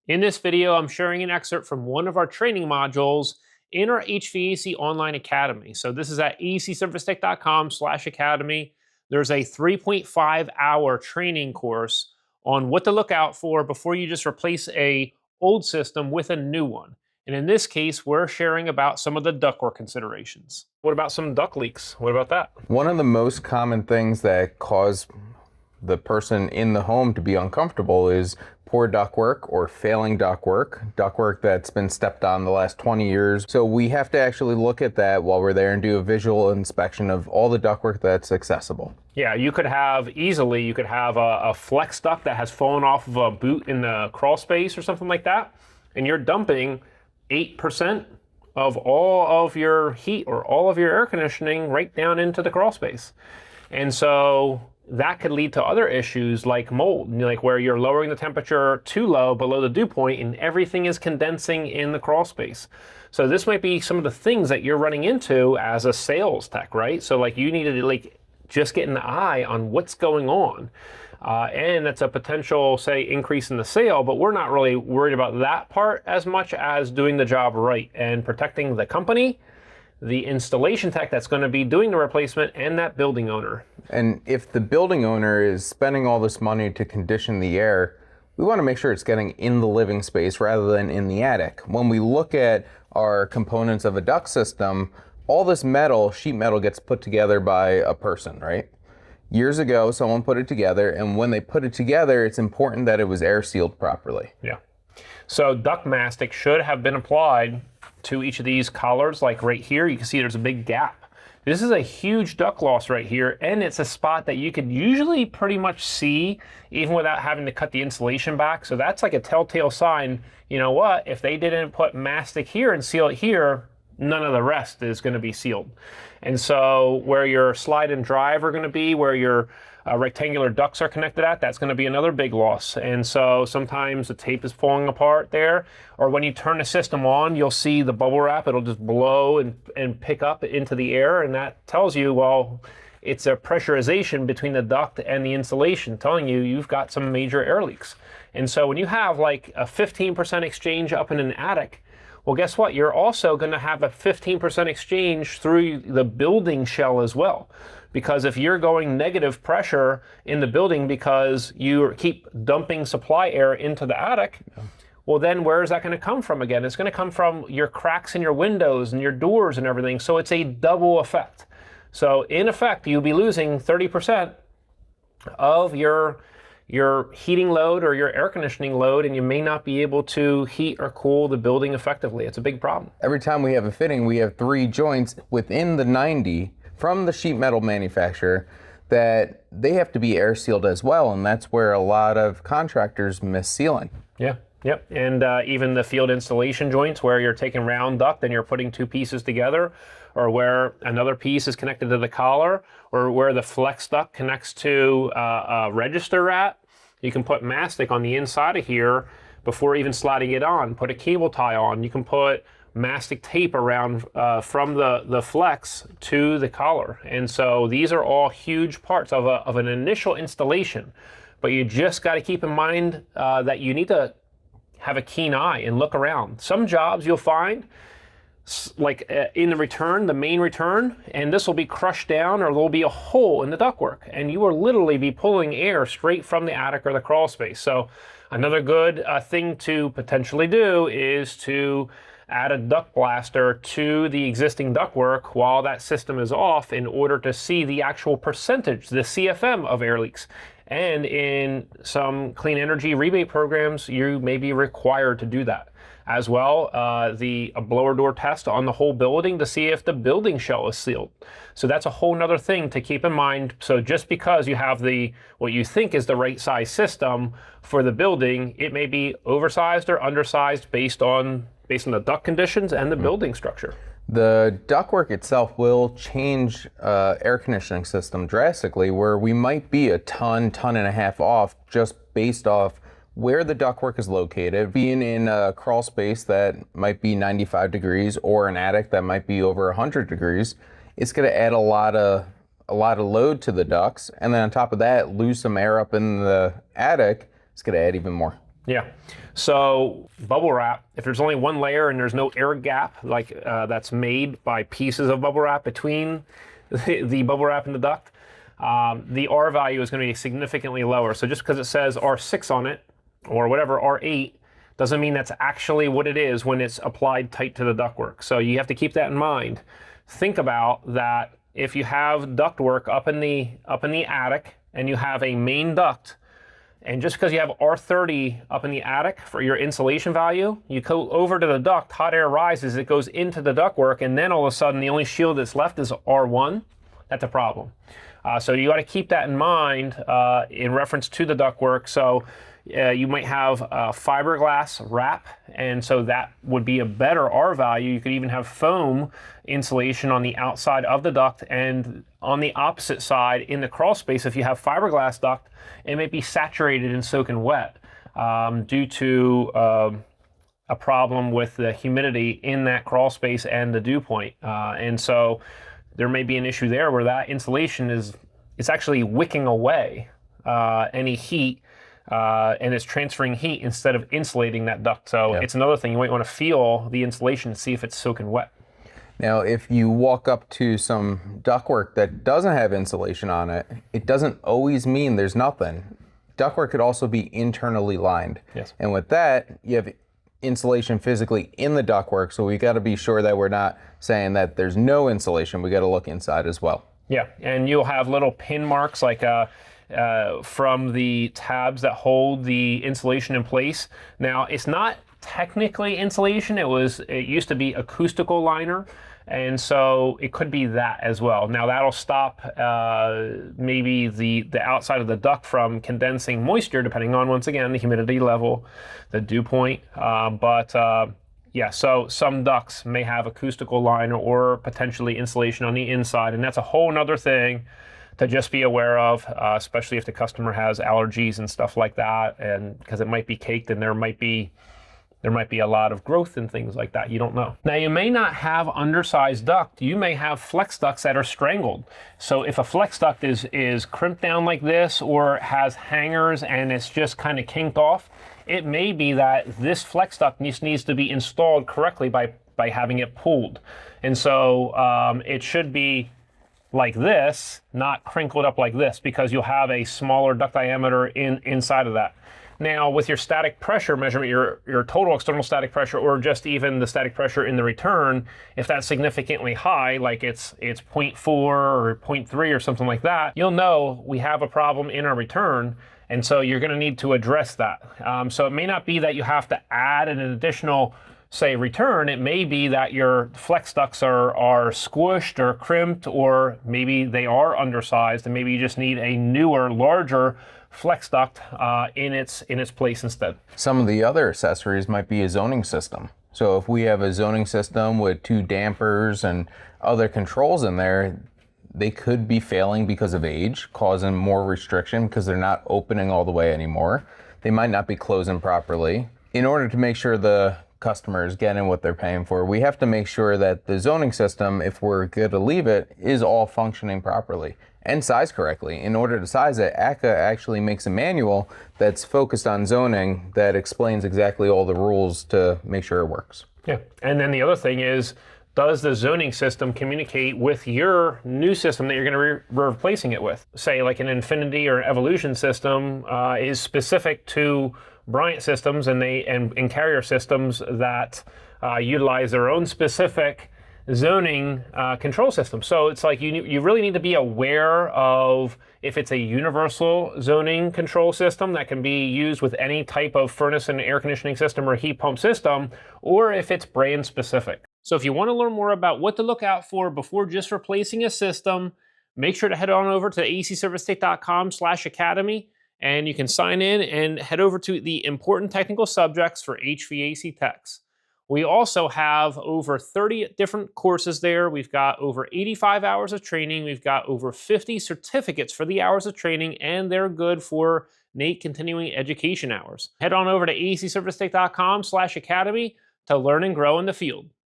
In this video, I'm sharing an excerpt from one of our training modules in our HVAC Online Academy. So this is at acservicetech.com/academy. There's a 3.5-hour training course on what to look out for before you just replace a old system with a new one. And in this case, we're sharing about some of the ductwork considerations. What about some duct leaks? What about that? One of the most common things that cause the person in the home to be uncomfortable is poor ductwork or failing ductwork that's been stepped on the last 20 years. So we have to actually look at that while we're there and do a visual inspection of all the ductwork that's accessible. Yeah, you could have a flex duct that has fallen off of a boot in the crawl space or something like that, and you're dumping 8% of all of your heat or all of your air conditioning right down into the crawl space. And so that could lead to other issues like mold, like where you're lowering the temperature too low below the dew point and everything is condensing in the crawl space. So this might be some of the things that you're running into as a sales tech, right? So like you need to just get an eye on what's going on. And that's a potential, say, increase in the sale, but we're not really worried about that part as much as doing the job right and protecting the company, the installation tech that's going to be doing the replacement, and that building owner. And if the building owner is spending all this money to condition the air, we want to make sure it's getting in the living space rather than in the attic. When we look at our components of a duct system, all this metal, sheet metal, gets put together by a person, right? Years ago, someone put it together, and when they put it together, it's important that it was air sealed properly. Yeah. So duct mastic should have been applied to each of these collars, like right here. You can see there's a big gap. This is a huge duct loss right here, and it's a spot that you could usually pretty much see even without having to cut the insulation back. So that's like a telltale sign, you know what, if they didn't put mastic here and seal it here, none of the rest is going to be sealed. And so where your slide and drive are going to be, where your rectangular ducts are connected at, that's going to be another big loss. And so sometimes the tape is falling apart there, or when you turn the system on, you'll see the bubble wrap, it'll just blow and pick up into the air, and that tells you, well, it's a pressurization between the duct and the insulation telling you you've got some major air leaks. And so when you have like a 15% exchange up in an attic, well, guess what? You're also going to have a 15% exchange through the building shell as well. Because if you're going negative pressure in the building because you keep dumping supply air into the attic, well, then where is that going to come from again? It's going to come from your cracks in your windows and your doors and everything. So it's a double effect. So in effect, you'll be losing 30% of your heating load or your air conditioning load, and you may not be able to heat or cool the building effectively. It's a big problem. Every time we have a fitting, we have 3 joints within the 90 from the sheet metal manufacturer that they have to be air sealed as well, and that's where a lot of contractors miss sealing. Yeah. Yep, and even the field installation joints where you're taking round duct and you're putting 2 pieces together, or where another piece is connected to the collar, or where the flex duct connects to a register rat. You can put mastic on the inside of here before even sliding it on. Put a cable tie on. You can put mastic tape around from the flex to the collar. And so these are all huge parts of an initial installation. But you just got to keep in mind that you need to have a keen eye and look around. Some jobs you'll find, like in the main return, and this will be crushed down, or there'll be a hole in the ductwork, and you will literally be pulling air straight from the attic or the crawl space. So another good thing to potentially do is to add a duct blaster to the existing ductwork while that system is off in order to see the actual percentage, the CFM of air leaks. And in some clean energy rebate programs, you may be required to do that. As well, a blower door test on the whole building to see if the building shell is sealed. So that's a whole nother thing to keep in mind. So just because you have what you think is the right size system for the building, it may be oversized or undersized based on the duct conditions and the building structure. The ductwork itself will change air conditioning system drastically, where we might be a ton and a half off just based off where the ductwork is located. Being in a crawl space that might be 95 degrees or an attic that might be over 100 degrees, it's going to add a lot of load to the ducts, and then on top of that, lose some air up in the attic. It's going to add even more. Yeah. So bubble wrap, if there's only one layer and there's no air gap, like that's made by pieces of bubble wrap between the bubble wrap and the duct, the R value is going to be significantly lower. So just because it says R6 on it, or whatever, R8, doesn't mean that's actually what it is when it's applied tight to the ductwork. So you have to keep that in mind. Think about that if you have ductwork up in the attic and you have a main duct, and just because you have R30 up in the attic for your insulation value, you go over to the duct, hot air rises, it goes into the ductwork, and then all of a sudden the only shield that's left is R1. That's a problem. So you got to keep that in mind in reference to the ductwork. So you might have a fiberglass wrap, and so that would be a better R value. You could even have foam insulation on the outside of the duct, and on the opposite side in the crawl space, if you have fiberglass duct, it may be saturated and soaking wet due to a problem with the humidity in that crawl space and the dew point. And so there may be an issue there where that insulation it's actually wicking away any heat and it's transferring heat instead of insulating that duct. So it's another thing. You might want to feel the insulation to see if it's soaking wet. Now, if you walk up to some ductwork that doesn't have insulation on it, it doesn't always mean there's nothing. Ductwork could also be internally lined. Yes. And with that, you have insulation physically in the ductwork, so we got to be sure that we're not saying that there's no insulation. We got to look inside as well. Yeah, and you'll have little pin marks like from the tabs that hold the insulation in place. Now, it's not technically insulation. It used to be acoustical liner, and so it could be that as well. Now that'll stop maybe the outside of the duct from condensing moisture, depending on, once again, the humidity level, the dew point. Yeah, so some ducts may have acoustical liner or potentially insulation on the inside, and that's a whole nother thing to just be aware of, especially if the customer has allergies and stuff like that, and because it might be caked and there might be a lot of growth and things like that. You don't know. Now, you may not have undersized duct. You may have flex ducts that are strangled. So if a flex duct is crimped down like this or has hangers and it's just kind of kinked off, it may be that this flex duct needs to be installed correctly by having it pulled. And so it should be like this, not crinkled up like this, because you'll have a smaller duct diameter inside of that. Now, with your static pressure measurement, your total external static pressure, or just even the static pressure in the return, if that's significantly high, like it's 0.4 or 0.3 or something like that, you'll know we have a problem in our return, and so you're going to need to address that. So it may not be that you have to add an additional, say, return. It may be that your flex ducts are squished or crimped, or maybe they are undersized, and maybe you just need a newer, larger flex duct in its place instead. Some of the other accessories might be a zoning system. So if we have a zoning system with 2 dampers and other controls in there, they could be failing because of age, causing more restriction because they're not opening all the way anymore. They might not be closing properly. In order to make sure the customer is getting what they're paying for, we have to make sure that the zoning system, if we're good to leave it, is all functioning properly and sized correctly. In order to size it, ACA actually makes a manual that's focused on zoning that explains exactly all the rules to make sure it works. Yeah, and then the other thing is, does the zoning system communicate with your new system that you're going to be replacing it with? Say like an Infinity or Evolution system is specific to Bryant systems and Carrier systems that utilize their own specific zoning control system. So it's like you really need to be aware of if it's a universal zoning control system that can be used with any type of furnace and air conditioning system or heat pump system, or if it's brand specific. So if you want to learn more about what to look out for before just replacing a system, make sure to head on over to acservicetech.com/academy, and you can sign in and head over to the important technical subjects for HVAC techs. We also have over 30 different courses there. We've got over 85 hours of training. We've got over 50 certificates for the hours of training, and they're good for NATE continuing education hours. Head on over to acservicetech.com/academy to learn and grow in the field.